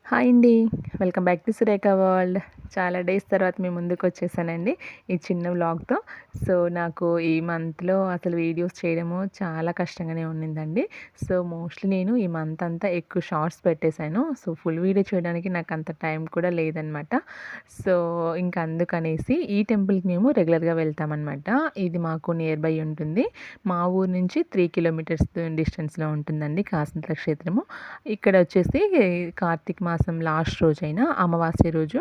Hi అండి. Welcome back to Surekha world. చాలా days తర్వాత మీ ముందుకొచ్చేసానండి ఈ చిన్న వ్లాగ్‌తో. సో, నాకు ఈ మంత్‌లో అసలు వీడియోస్ చేయడము చాలా కష్టంగానే ఉండిందండి. సో, మోస్ట్‌లీ నేను ఈ మంత్ అంతా ఎక్కువ షార్ట్స్ పెట్టేశాను. సో, ఫుల్ వీడియో చేయడానికి నాకంత టైం కూడా లేదనమాట. సో, ఇంక అందుకనేసి ఈ టెంపుల్‌కి మేము రెగ్యులర్‌గా వెళ్తామనమాట. ఇది మాకు నియర్ బై ఉంటుంది. మా ఊరు నుంచి 3 కిలోమీటర్స్ డిస్టెన్స్‌లో ఉంటుందండి కాసింతల క్షేత్రము. ఇక్కడ వచ్చేసి కార్తీక మాసం లాస్ట్ రోజైన అమావాస్య రోజు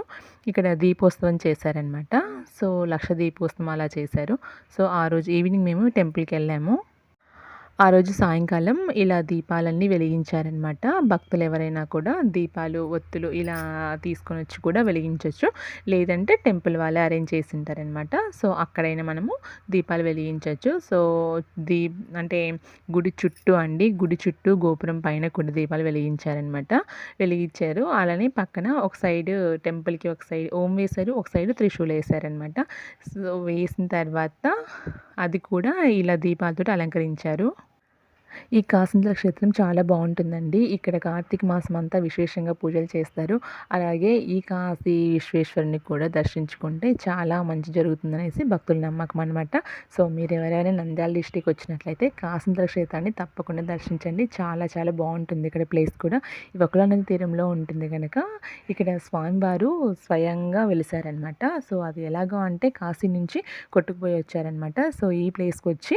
ఇక్కడ దీపోత్సవం చేశారనమాట. సో, లక్ష దీపోత్సవం అలా చేశారు. సో, ఆ రోజు ఈవినింగ్ మేము టెంపుల్‌కెళ్ళాము. ఆ రోజు సాయంకాలం ఇలా దీపాలన్నీ వెలిగించారనమాట. భక్తులు ఎవరైనా కూడా దీపాలు, ఒత్తులు ఇలా తీసుకొనొచ్చి కూడా వెలిగించొచ్చు. లేదంటే టెంపుల్ వాళ్ళే అరేంజ్ చేసుంటారనమాట. సో, అక్కడైనా మనము దీపాలు వెలిగించొచ్చు. సో, దీ అంటే గుడి చుట్టూ అండి. గుడి చుట్టూ గోపురం పైన కూడా దీపాలు వెలిగించారనమాట. వెలిగించారు. అలానే పక్కన ఒక సైడు టెంపుల్‌కి ఒక సైడ్ ఓం వేశారు. ఒక సైడు త్రిశూలం వేశారనమాట. సో, వేసిన తర్వాత అది కూడా ఇలా దీపాలతోటి అలంకరించారు. ఈ కాసింతల క్షేత్రం చాలా బావుంటుందండి. ఇక్కడ కార్తీక మాసం అంతా విశేషంగా పూజలు చేస్తారు. అలాగే ఈ కాశీ విశ్వేశ్వరుని కూడా దర్శించుకుంటే చాలా మంచి జరుగుతుందనేసి భక్తుల నమ్మకం అనమాట. సో, మీరెవరైనా నంద్యాల డిస్ట్రిక్ట్ వచ్చినట్లయితే కాసింతల క్షేత్రాన్ని తప్పకుండా దర్శించండి. చాలా చాలా బావుంటుంది ఇక్కడ ప్లేస్ కూడా. ఈ వకులా నది తీరంలో ఉంటుంది గనక ఇక్కడ స్వామివారు స్వయంగా వెలిసారనమాట. సో, అది ఎలాగా అంటే కాశీ నుంచి కొట్టుకుపోయి వచ్చారనమాట. సో, ఈ ప్లేస్‌కొచ్చి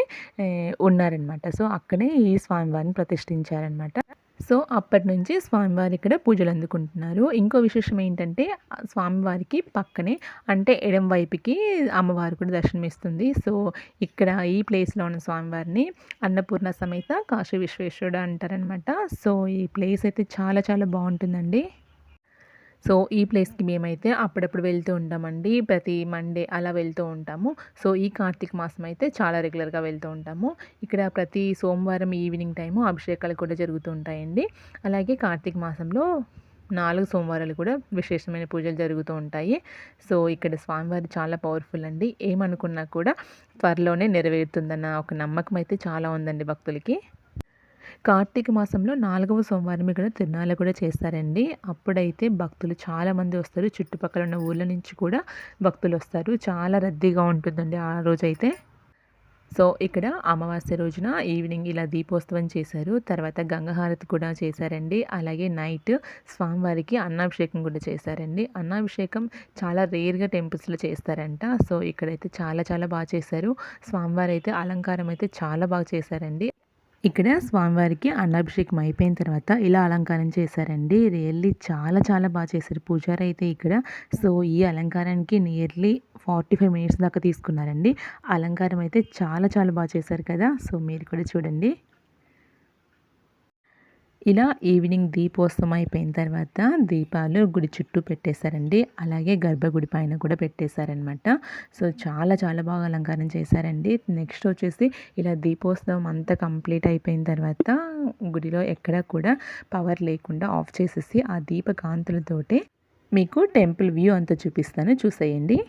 ఉన్నారనమాట. సో, అక్కడే ఈ స్వామివారిని ప్రతిష్ఠించారనమాట. సో, అప్పటినుంచి స్వామివారు ఇక్కడ పూజలు అందుకుంటున్నారు. ఇంకో విశేషం ఏంటంటే స్వామివారికి పక్కనే అంటే ఎడమ వైపుకి అమ్మవారు కూడా దర్శనమిస్తుంది. సో, ఇక్కడ ఈ ప్లేస్‌లో ఉన్న స్వామివారిని అన్నపూర్ణ సమేత కాశీ విశ్వేశ్వరుడు అంటారనమాట. సో, ఈ ప్లేస్ అయితే చాలా చాలా బావుంటుందండి. సో, ఈ ప్లేస్‌కి మేమైతే అప్పుడప్పుడు వెళ్తూ ఉంటామండి. ప్రతి మండే అలా వెళ్తూ ఉంటాము. సో, ఈ కార్తీక మాసం అయితే చాలా రెగ్యులర్‌గా వెళ్తూ ఉంటాము. ఇక్కడ ప్రతి సోమవారం ఈవినింగ్ టైము అభిషేకాలు కూడా జరుగుతూ ఉంటాయండి. అలాగే కార్తీక మాసంలో 4 సోమవారాలు కూడా విశేషమైన పూజలు జరుగుతూ ఉంటాయి. సో, ఇక్కడ స్వామివారు చాలా పవర్‌ఫుల్ అండి. ఏమనుకున్నా కూడా త్వరలోనే నెరవేరుతుందన్న ఒక నమ్మకం అయితే చాలా ఉందండి భక్తులకి. కార్తీక మాసంలో 4వ సోమవారం ఇక్కడ తిరునాళ్ళు కూడా చేస్తారండి. అప్పుడైతే భక్తులు చాలామంది వస్తారు. చుట్టుపక్కల ఉన్న ఊర్ల నుంచి కూడా భక్తులొస్తారు. చాలా రద్దీగా ఉంటుందండి ఆ రోజైతే. సో, ఇక్కడ అమావాస్య రోజున ఈవినింగ్ ఇలా దీపోత్సవం చేశారు. తర్వాత గంగాహారతి కూడా చేశారండి. అలాగే నైట్ స్వామివారికి అన్నాభిషేకం కూడా చేశారండి. అన్నాభిషేకం చాలా రేర్‌గా టెంపుల్స్‌లో చేస్తారంట. సో, ఇక్కడైతే చాలా చాలా చేశారు. స్వామివారైతే అలంకారం అయితే చాలా బాగా చేశారండి. ఇక్కడ స్వామివారికి అన్నాభిషేకం అయిపోయిన తర్వాత ఇలా అలంకారం చేశారండి. రియల్లీ చాలా చాలా చేశారు పూజారి అయితే ఇక్కడ. సో, ఈ అలంకారానికి నియర్లీ 45 మినిట్స్ దాకా తీసుకున్నారండి. అలంకారం అయితే చాలా చాలా చేశారు కదా! సో, మీరు కూడా చూడండి. ఇలా ఈవినింగ్ దీపోత్సవం అయిపోయిన తర్వాత దీపాలు గుడి చుట్టూ పెట్టేశారండి. అలాగే గర్భగుడి పైన కూడా పెట్టేశారనమాట. సో, చాలా చాలా బాగా అలంకారం చేశారండి. నెక్స్ట్ వచ్చేసి ఇలా దీపోత్సవం అంతా కంప్లీట్ అయిపోయిన తర్వాత గుడిలో ఎక్కడ కూడా పవర్ లేకుండా ఆఫ్ చేసేసి ఆ దీప కాంతులతోటే మీకు టెంపుల్ వ్యూ అంతా చూపిస్తాను, చూసేయండి.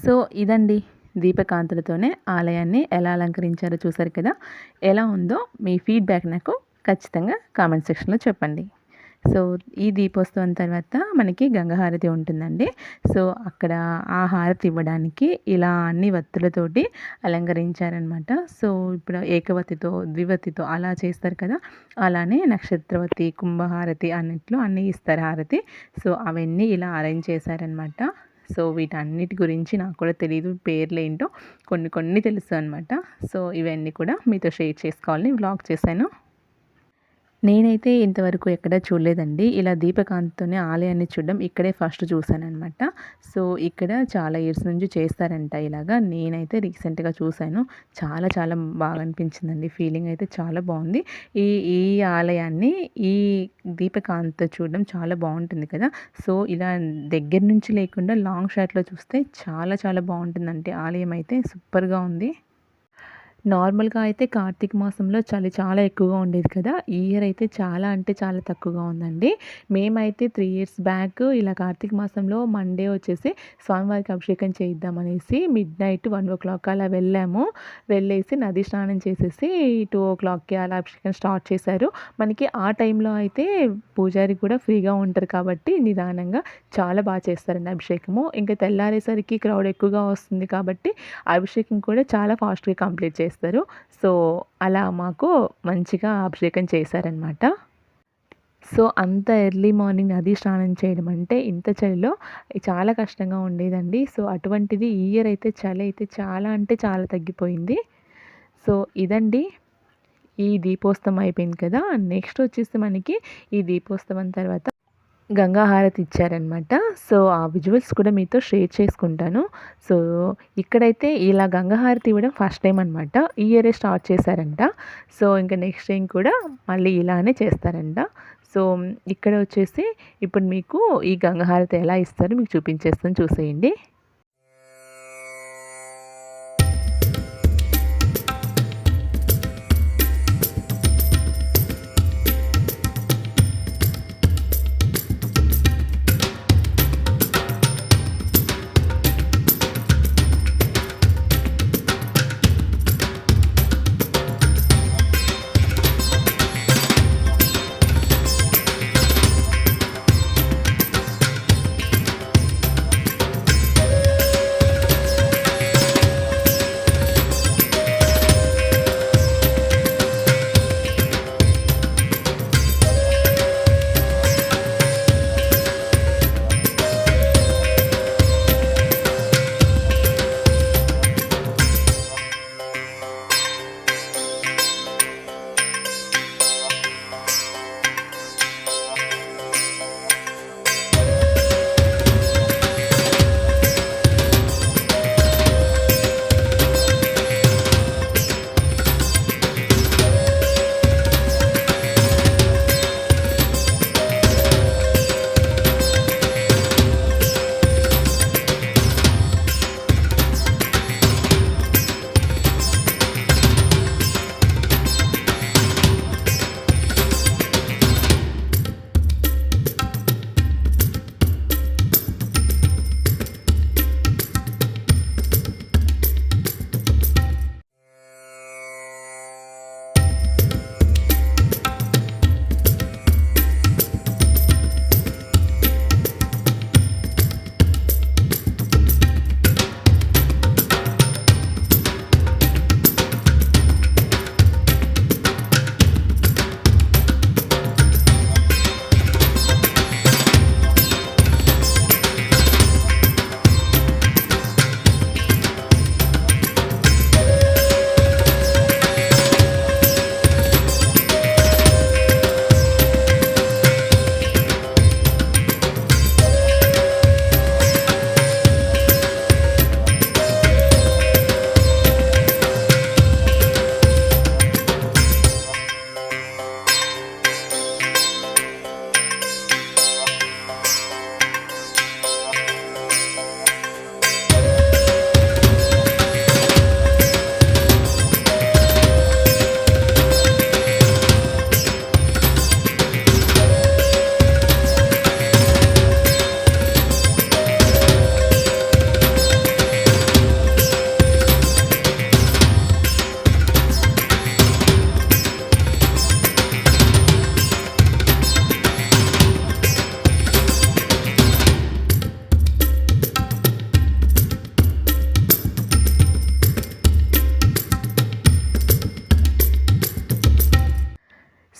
సో ఇదండి దీపకాంతులతోనే ఆలయాన్ని ఎలా అలంకరించారో చూసారు కదా. ఎలా ఉందో మీ ఫీడ్‌బ్యాక్ నాకు ఖచ్చితంగా కామెంట్ సెక్షన్‌లో చెప్పండి. సో ఈ దీపోత్సవం తర్వాత మనకి గంగహారతి ఉంటుందండి. సో అక్కడ ఆ హారతి ఇవ్వడానికి ఇలా అన్ని వత్తులతోటి అలంకరించారనమాట. సో ఇప్పుడు ఏకవతితో, ద్వివతితో అలా చేస్తారు కదా. అలానే నక్షత్రవతి, కుంభహారతి అన్నిట్లో అన్నీ ఇస్తారు హారతి. సో అవన్నీ ఇలా అరేంజ్ చేశారనమాట. సో వీటన్నిటి గురించి నాకు కూడా తెలీదు, పేర్లేంటో కొన్ని కొన్ని తెలుసు అనమాట. సో ఇవన్నీ కూడా మీతో షేర్ చేసుకోవాలని వ్లాగ్ చేశాను. నేనైతే ఇంతవరకు ఎక్కడా చూడలేదండి. ఇలా దీపకాంతితోనే ఆలయాన్ని చూడడం ఇక్కడే ఫస్ట్ చూశాననమాట. సో ఇక్కడ చాలా ఇయర్స్ నుంచి చేస్తారంట ఇలాగా. నేనైతే రీసెంట్‌గా చూశాను. చాలా చాలా బాగా అనిపించిందండి. ఫీలింగ్ అయితే చాలా బాగుంది. ఈ ఈ ఆలయాన్ని ఈ దీపకాంతితో చూడడం చాలా బాగుంటుంది కదా. సో ఇలా దగ్గర నుంచి లేకుండా లాంగ్ షాట్‌లో చూస్తే చాలా చాలా బాగుంటుందండి. ఆలయం అయితే సూపర్‌గా ఉంది. నార్మల్‌గా అయితే కార్తీక మాసంలో చలి చాలా ఎక్కువగా ఉండేది కదా. ఈ ఇయర్ అయితే చాలా అంటే చాలా తక్కువగా ఉందండి. మేమైతే 3 ఇయర్స్ బ్యాక్ ఇలా కార్తీక మాసంలో మండే వచ్చేసి స్వామివారికి అభిషేకం చేయిద్దామనేసి మిడ్‌నైట్ 1:00 అలా వెళ్ళాము. వెళ్ళేసి నది స్నానం చేసేసి 2:00కి అలా అభిషేకం స్టార్ట్ చేశారు. మనకి ఆ టైంలో అయితే పూజారి కూడా ఫ్రీగా ఉంటారు కాబట్టి నిదానంగా చాలా బాగా చేస్తారండి అభిషేకము. ఇంకా తెల్లారేసరికి క్రౌడ్ ఎక్కువగా వస్తుంది కాబట్టి అభిషేకం కూడా చాలా ఫాస్ట్‌గా కంప్లీట్ చేస్తారు. సో అలా మాకు మంచిగా అభిషేకం చేశారనమాట. సో అంత ఎర్లీ మార్నింగ్ నది స్నానం చేయడం అంటే ఇంత చలిలో చాలా కష్టంగా ఉండేదండి. సో అటువంటిది ఈ ఇయర్ అయితే చలి అయితే చాలా అంటే చాలా తగ్గిపోయింది. సో ఇదండి ఈ దీపోత్సవం అయిపోయింది కదా. నెక్స్ట్ వచ్చేసి మనకి ఈ దీపోత్సవం తర్వాత గంగా హారతి ఇచ్చారనమాట. సో ఆ విజువల్స్ కూడా మీతో షేర్ చేసుకుంటాను. సో ఇక్కడైతే ఇలా గంగా హారతి ఇవ్వడం ఫస్ట్ టైం అనమాట. ఈ ఇయరే స్టార్ట్ చేశారంట. సో ఇంకా నెక్స్ట్ టైం కూడా మళ్ళీ ఇలానే చేస్తారంట. సో ఇక్కడ వచ్చేసి ఇప్పుడు మీకు ఈ గంగా హారతి ఎలా ఇస్తారో మీకు చూపించేస్తాను, చూసేయండి.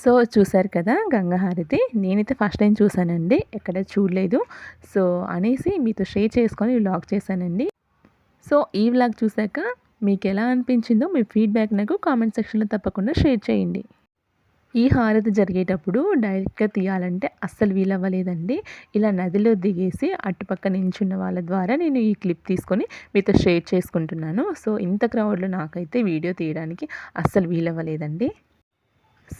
సో చూసారు కదా గంగా హారతి. నేనైతే ఫస్ట్ టైం చూసానండి, ఎక్కడ చూడలేదు. సో అనేసి మీతో షేర్ చేసుకొని వ్లాగ్ చేశానండి. సో ఈ వ్లాగ్ చూసాక మీకు ఎలా అనిపించిందో మీ ఫీడ్బ్యాక్ నాకు కామెంట్ సెక్షన్లో తప్పకుండా షేర్ చేయండి. ఈ హారతి జరిగేటప్పుడు డైరెక్ట్గా తీయాలంటే అస్సలు వీలవ్వలేదండి. ఇలా నదిలో దిగేసి అటుపక్క నించున్న వాళ్ళ ద్వారా నేను ఈ క్లిప్ తీసుకొని మీతో షేర్ చేసుకుంటున్నాను. సో ఇంత క్రౌడ్లో నాకైతే వీడియో తీయడానికి అస్సలు వీలవ్వలేదండి.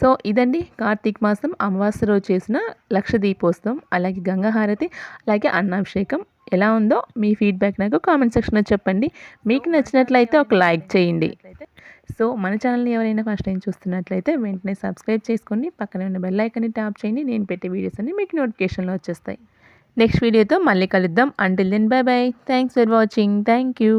సో ఇదండి కార్తీక మాసం అమావాస్య రోజు చేసిన లక్ష దీపోత్సవం, అలాగే గంగా హారతి, అలాగే అన్నాభిషేకం ఎలా ఉందో మీ ఫీడ్బ్యాక్ నాకు కామెంట్ సెక్షన్లో చెప్పండి. మీకు నచ్చినట్లయితే ఒక లైక్ చేయండి. సో మన ఛానల్ని ఎవరైనా ఫస్ట్ టైం చూస్తున్నట్లయితే వెంటనే సబ్స్క్రైబ్ చేసుకోండి, పక్కనే ఉన్న బెల్ ఐకాన్ని ట్యాప్ చేయండి. నేను పెట్టే వీడియోస్ అన్ని మీకు నోటిఫికేషన్లో వచ్చేస్తాయి. నెక్స్ట్ వీడియోతో మళ్ళీ కలుద్దాం. Until then bye bye. Thanks for watching. Thank you.